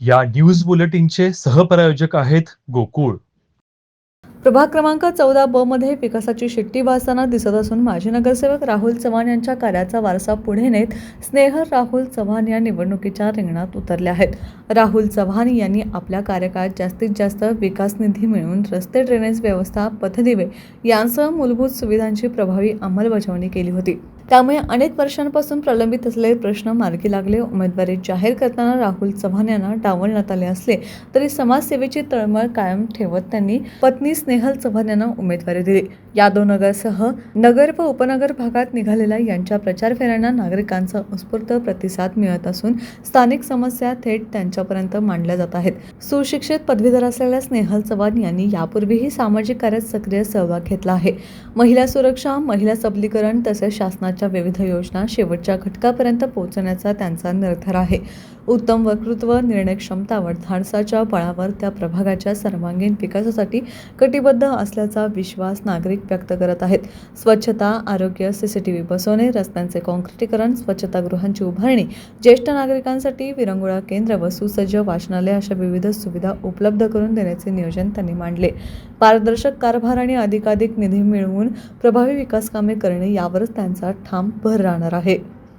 या न्यूज बुलेटिनचे सहप्रायोजक आहेत गोकुळ. प्रभाग क्रमांक 14 ब मध्ये विकासाची शिट्टी वाजताना दिसत असून माजी नगरसेवक राहुल चव्हाण यांच्या कार्याचा वारसा पुढे नेत स्नेहल राहुल चव्हाण या निवडणुकीच्या रिंगणात उतरले आहेत. राहुल चव्हाण यांनी आपल्या कार्यकाळात जास्तीत जास्त विकास निधी मिळवून रस्ते, ड्रेनेज व्यवस्था, पथदिवे यांसह मूलभूत सुविधांची प्रभावी अंमलबजावणी केली होती. त्यामुळे अनेक वर्षांपासून प्रलंबित असलेले प्रश्न मार्गी लागले. उमेदवारी जाहीर करताना राहुल चव्हाण यांना डावलण्यात आले असले तरी समाजसेवेची तळमळ कायम ठेवत त्यांनी पत्नी स्नेहल चव्हाण यांना उमेदवारी दिली. यादवनगरसह नगर व उपनगर भागात निघालेल्या यांच्या प्रचार फेऱ्यांना नागरिकांचा उत्स्फूर्त प्रतिसाद मिळत असून स्थानिक समस्या थेट त्यांच्यापर्यंत मांडल्या जात आहेत. सुशिक्षित पदवीधर असलेल्या स्नेहल चव्हाण यांनी यापूर्वीही सामाजिक कार्यात सक्रिय सहभाग घेतला आहे. महिला सुरक्षा, महिला सबलीकरण तसेच शासनाच्या विविध योजना शेवटच्या घटकापर्यंत पोहोचवण्याचा त्यांचा निर्धार आहे. उत्तम वक्तृत्व, निर्णय क्षमता व धाडसाच्या बळावर त्या प्रभागाच्या सर्वांगीण विकासासाठी कटिबद्ध असल्याचा विश्वास नागरिक व्यक्त करत आहेत. स्वच्छता, आरोग्य, CCTV बसवणे, रस्त्यांचे काँक्रिटीकरण, स्वच्छतागृहांची उभारणी, ज्येष्ठ नागरिकांसाठी विरंगुळा केंद्र व सुसज्ज वाचनालय अशा विविध सुविधा उपलब्ध करून देण्याचे नियोजन त्यांनी मांडले. पारदर्शक कारभार आणि अधिकाधिक निधी मिळवून प्रभावी विकास कामे करणे यावरच त्यांचा ठाम भर राहणार आहे.